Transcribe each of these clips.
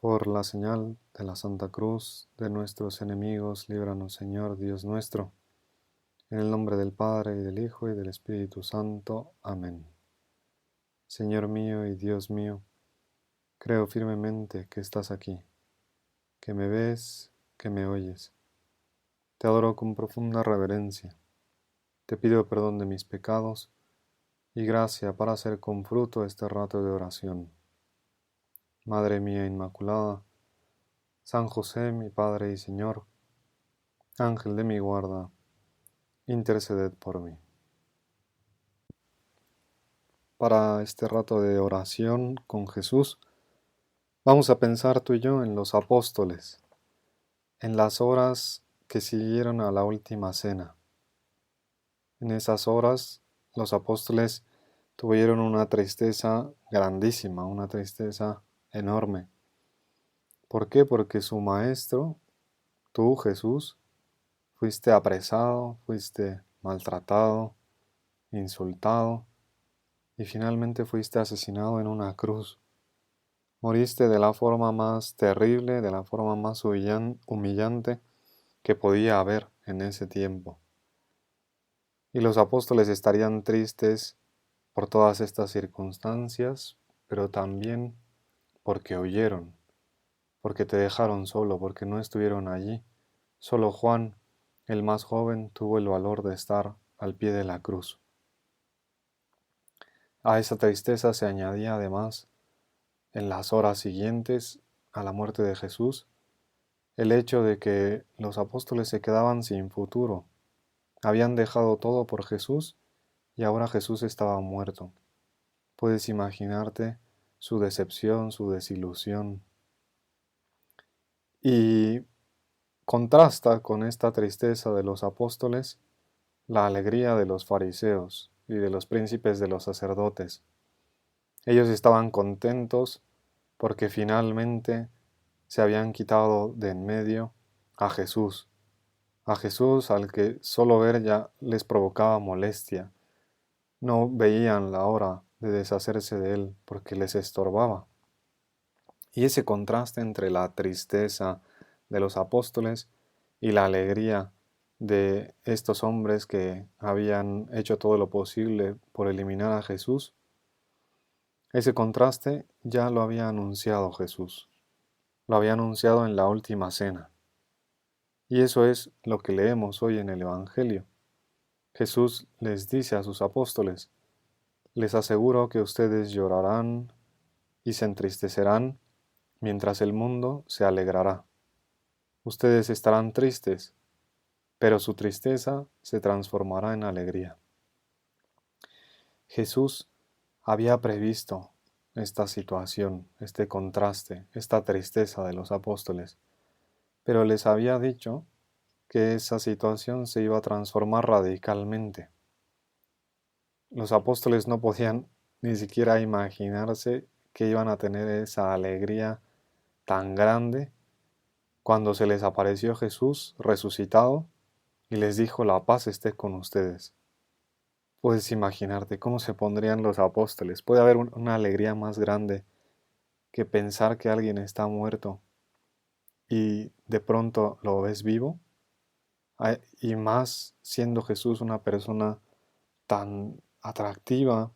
Por la señal de la Santa Cruz de nuestros enemigos, líbranos, Señor Dios nuestro, en el nombre del Padre, y del Hijo, y del Espíritu Santo. Amén. Señor mío y Dios mío, creo firmemente que estás aquí, que me ves, que me oyes. Te adoro con profunda reverencia. Te pido perdón de mis pecados y gracia para hacer con fruto este rato de oración. Madre mía Inmaculada, San José, mi Padre y Señor, Ángel de mi guarda, interceded por mí. Para este rato de oración con Jesús, vamos a pensar tú y yo en los apóstoles, en las horas que siguieron a la última cena. En esas horas, los apóstoles tuvieron una tristeza grandísima, una tristeza enorme. ¿Por qué? Porque su maestro, tú, Jesús, fuiste apresado, fuiste maltratado, insultado y finalmente fuiste asesinado en una cruz. Moriste de la forma más terrible, de la forma más humillante que podía haber en ese tiempo. Y los apóstoles estarían tristes por todas estas circunstancias, pero también porque huyeron, porque te dejaron solo, porque no estuvieron allí. Solo Juan, el más joven, tuvo el valor de estar al pie de la cruz. A esa tristeza se añadía además, en las horas siguientes a la muerte de Jesús, el hecho de que los apóstoles se quedaban sin futuro. Habían dejado todo por Jesús y ahora Jesús estaba muerto. Puedes imaginarte su decepción, su desilusión. Y contrasta con esta tristeza de los apóstoles la alegría de los fariseos y de los príncipes de los sacerdotes. Ellos estaban contentos porque finalmente se habían quitado de en medio a Jesús al que solo ver ya les provocaba molestia. No veían la hora de deshacerse de él porque les estorbaba. Y ese contraste entre la tristeza de los apóstoles y la alegría de estos hombres que habían hecho todo lo posible por eliminar a Jesús, ese contraste ya lo había anunciado Jesús, lo había anunciado en la última cena. Y eso es lo que leemos hoy en el Evangelio. Jesús les dice a sus apóstoles: les aseguro que ustedes llorarán y se entristecerán mientras el mundo se alegrará. Ustedes estarán tristes, pero su tristeza se transformará en alegría. Jesús había previsto esta situación, este contraste, esta tristeza de los apóstoles, pero les había dicho que esa situación se iba a transformar radicalmente. Los apóstoles no podían ni siquiera imaginarse que iban a tener esa alegría tan grande cuando se les apareció Jesús resucitado y les dijo: la paz esté con ustedes. Puedes imaginarte cómo se pondrían los apóstoles. Puede haber una alegría más grande que pensar que alguien está muerto y de pronto lo ves vivo, y más siendo Jesús una persona tan atractiva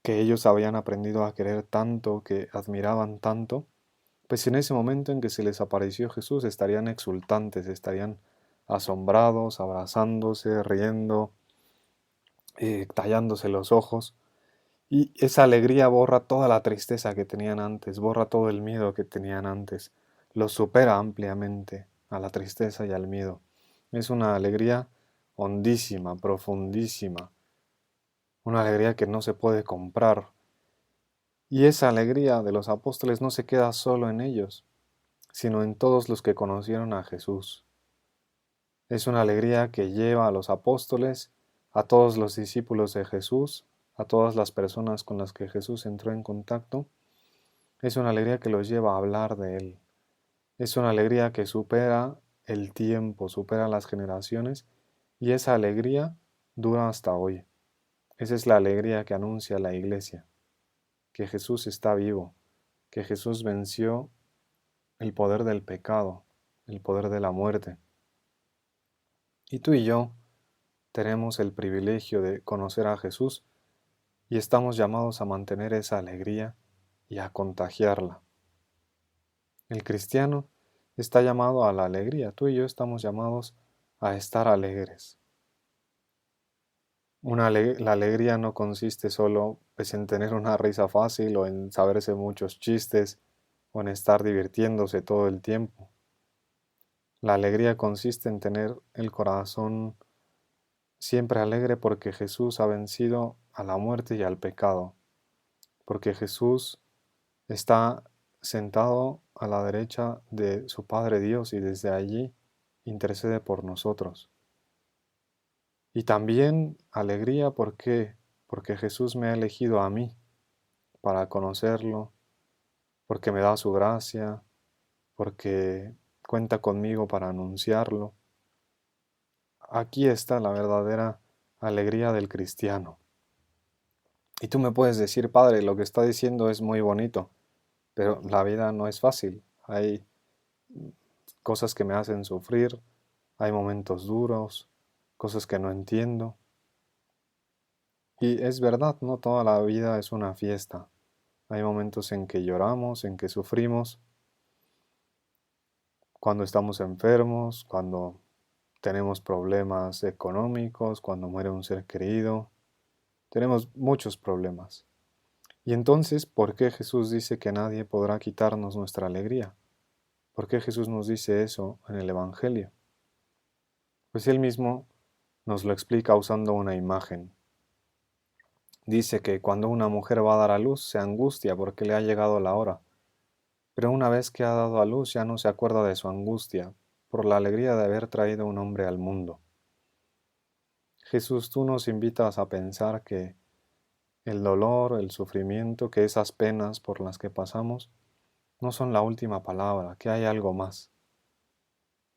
que ellos habían aprendido a querer tanto, que admiraban tanto. Pues en ese momento en que se les apareció Jesús estarían exultantes, estarían asombrados, abrazándose, riendo, tallándose los ojos. Y esa alegría borra toda la tristeza que tenían antes, borra todo el miedo que tenían antes, los supera ampliamente a la tristeza y al miedo. Es una alegría hondísima, profundísima, una alegría que no se puede comprar. Y esa alegría de los apóstoles no se queda solo en ellos, sino en todos los que conocieron a Jesús. Es una alegría que lleva a los apóstoles, a todos los discípulos de Jesús, a todas las personas con las que Jesús entró en contacto. Es una alegría que los lleva a hablar de Él. Es una alegría que supera el tiempo, supera las generaciones, y esa alegría dura hasta hoy. Esa es la alegría que anuncia la Iglesia, que Jesús está vivo, que Jesús venció el poder del pecado, el poder de la muerte. Y tú y yo tenemos el privilegio de conocer a Jesús y estamos llamados a mantener esa alegría y a contagiarla. El cristiano está llamado a la alegría, tú y yo estamos llamados a estar alegres. La alegría no consiste solo pues, en tener una risa fácil o en saberse muchos chistes o en estar divirtiéndose todo el tiempo. La alegría consiste en tener el corazón siempre alegre porque Jesús ha vencido a la muerte y al pecado, porque Jesús está sentado a la derecha de su Padre Dios y desde allí intercede por nosotros. Y también alegría porque Jesús me ha elegido a mí para conocerlo, porque me da su gracia, porque cuenta conmigo para anunciarlo. Aquí está la verdadera alegría del cristiano. Y tú me puedes decir, Padre, lo que está diciendo es muy bonito, pero la vida no es fácil. Hay cosas que me hacen sufrir, hay momentos duros, cosas que no entiendo. Y es verdad, no toda la vida es una fiesta. Hay momentos en que lloramos, en que sufrimos, cuando estamos enfermos, cuando tenemos problemas económicos, cuando muere un ser querido. Tenemos muchos problemas. Y entonces, ¿por qué Jesús dice que nadie podrá quitarnos nuestra alegría? ¿Por qué Jesús nos dice eso en el Evangelio? Pues él mismo nos lo explica usando una imagen. Dice que cuando una mujer va a dar a luz se angustia porque le ha llegado la hora, pero una vez que ha dado a luz ya no se acuerda de su angustia por la alegría de haber traído un hombre al mundo. Jesús, tú nos invitas a pensar que el dolor, el sufrimiento, que esas penas por las que pasamos no son la última palabra, que hay algo más.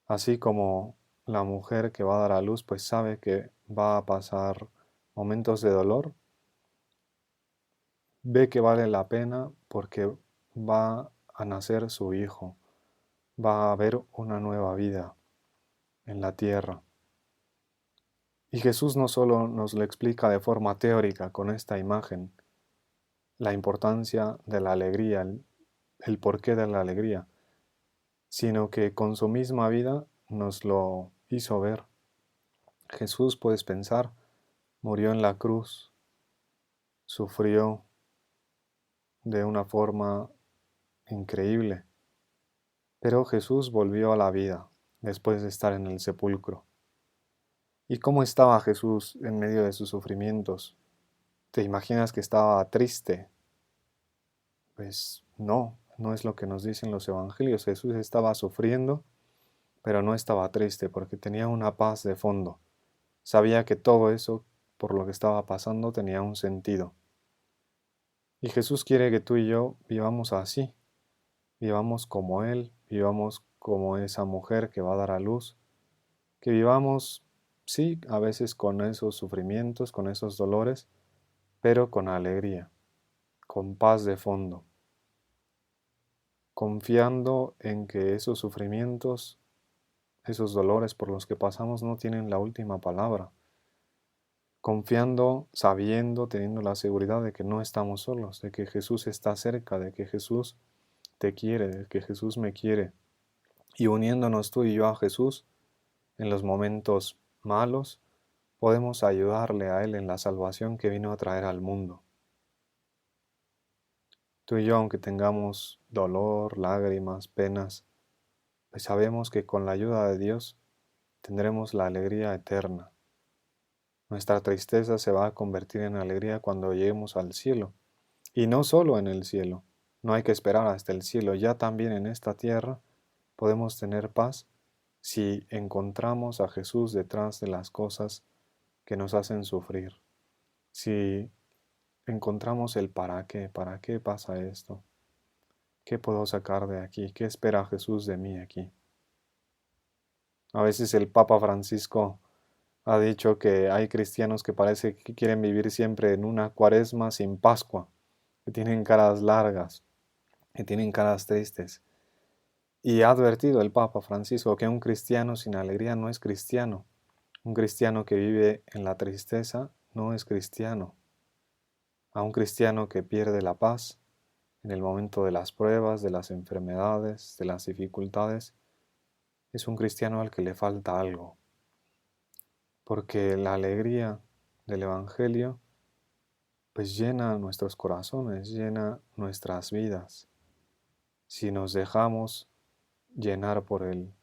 Así como la mujer que va a dar a luz pues sabe que va a pasar momentos de dolor, ve que vale la pena porque va a nacer su hijo, va a haber una nueva vida en la tierra. Y Jesús no solo nos lo explica de forma teórica con esta imagen, la importancia de la alegría, el porqué de la alegría, sino que con su misma vida nos lo hizo ver. Jesús, puedes pensar, murió en la cruz, sufrió de una forma increíble, pero Jesús volvió a la vida después de estar en el sepulcro. ¿Y cómo estaba Jesús en medio de sus sufrimientos? ¿Te imaginas que estaba triste? Pues no, no es lo que nos dicen los evangelios. Jesús estaba sufriendo, pero no estaba triste porque tenía una paz de fondo. Sabía que todo eso, por lo que estaba pasando, tenía un sentido. Y Jesús quiere que tú y yo vivamos así, vivamos como Él, vivamos como esa mujer que va a dar a luz, que vivamos, sí, a veces con esos sufrimientos, con esos dolores, pero con alegría, con paz de fondo, confiando en que esos sufrimientos, esos dolores por los que pasamos no tienen la última palabra, confiando, sabiendo, teniendo la seguridad de que no estamos solos, de que Jesús está cerca, de que Jesús te quiere, de que Jesús me quiere, y uniéndonos tú y yo a Jesús en los momentos malos, podemos ayudarle a Él en la salvación que vino a traer al mundo. Tú y yo, aunque tengamos dolor, lágrimas, penas, pues sabemos que con la ayuda de Dios tendremos la alegría eterna. Nuestra tristeza se va a convertir en alegría cuando lleguemos al cielo. Y no solo en el cielo, no hay que esperar hasta el cielo, ya también en esta tierra podemos tener paz si encontramos a Jesús detrás de las cosas que nos hacen sufrir. Si encontramos el para qué pasa esto, qué puedo sacar de aquí, qué espera Jesús de mí aquí. A veces el Papa Francisco ha dicho que hay cristianos que parece que quieren vivir siempre en una cuaresma sin Pascua, que tienen caras largas, que tienen caras tristes. Y ha advertido el Papa Francisco que un cristiano sin alegría no es cristiano. Un cristiano que vive en la tristeza no es cristiano. A un cristiano que pierde la paz en el momento de las pruebas, de las enfermedades, de las dificultades, es un cristiano al que le falta algo. Porque la alegría del Evangelio pues llena nuestros corazones, llena nuestras vidas. Si nos dejamos llenar por Él,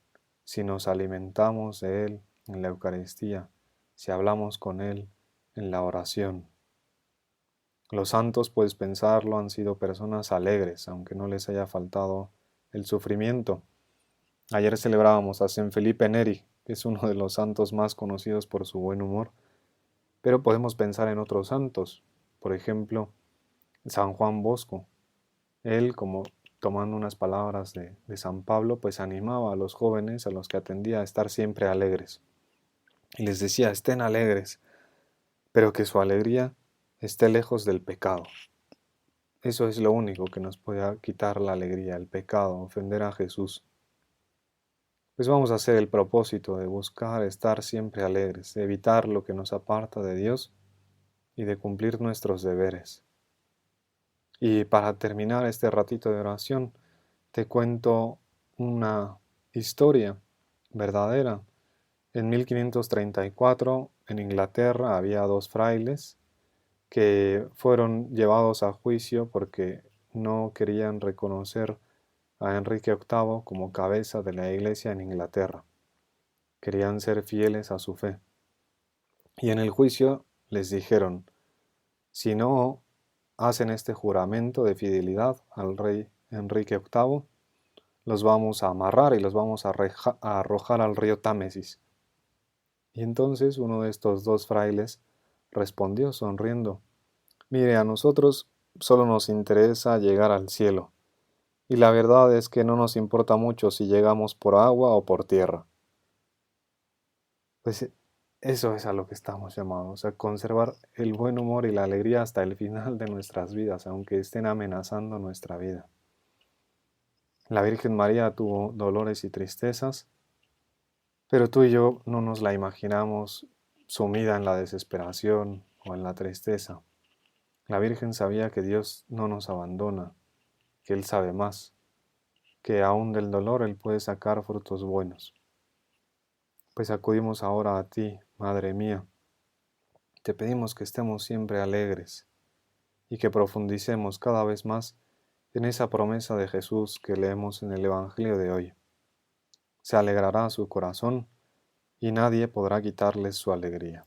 si nos alimentamos de Él en la Eucaristía, si hablamos con Él en la oración. Los santos, puedes pensarlo, han sido personas alegres, aunque no les haya faltado el sufrimiento. Ayer celebrábamos a San Felipe Neri, que es uno de los santos más conocidos por su buen humor, pero podemos pensar en otros santos, por ejemplo, San Juan Bosco. Él, como tomando unas palabras de San Pablo, pues animaba a los jóvenes a los que atendía a estar siempre alegres. Y les decía, estén alegres, pero que su alegría esté lejos del pecado. Eso es lo único que nos puede quitar la alegría, el pecado, ofender a Jesús. Pues vamos a hacer el propósito de buscar estar siempre alegres, de evitar lo que nos aparta de Dios y de cumplir nuestros deberes. Y para terminar este ratito de oración, te cuento una historia verdadera. En 1534, en Inglaterra, había dos frailes que fueron llevados a juicio porque no querían reconocer a Enrique VIII como cabeza de la Iglesia en Inglaterra. Querían ser fieles a su fe. Y en el juicio les dijeron, si no hacen este juramento de fidelidad al rey Enrique VIII, los vamos a amarrar y los vamos a arrojar al río Támesis. Y entonces uno de estos dos frailes respondió sonriendo, mire, a nosotros solo nos interesa llegar al cielo, y la verdad es que no nos importa mucho si llegamos por agua o por tierra. Pues eso es a lo que estamos llamados, a conservar el buen humor y la alegría hasta el final de nuestras vidas, aunque estén amenazando nuestra vida. La Virgen María tuvo dolores y tristezas, pero tú y yo no nos la imaginamos sumida en la desesperación o en la tristeza. La Virgen sabía que Dios no nos abandona, que Él sabe más, que aún del dolor Él puede sacar frutos buenos. Pues acudimos ahora a ti, Madre mía. Te pedimos que estemos siempre alegres y que profundicemos cada vez más en esa promesa de Jesús que leemos en el Evangelio de hoy. Se alegrará su corazón y nadie podrá quitarles su alegría.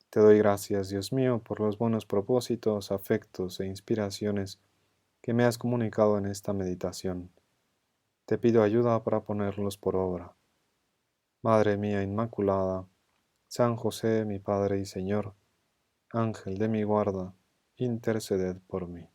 Te doy gracias, Dios mío, por los buenos propósitos, afectos e inspiraciones que me has comunicado en esta meditación. Te pido ayuda para ponerlos por obra. Madre mía Inmaculada, San José, mi Padre y Señor, Ángel de mi guarda, interceded por mí.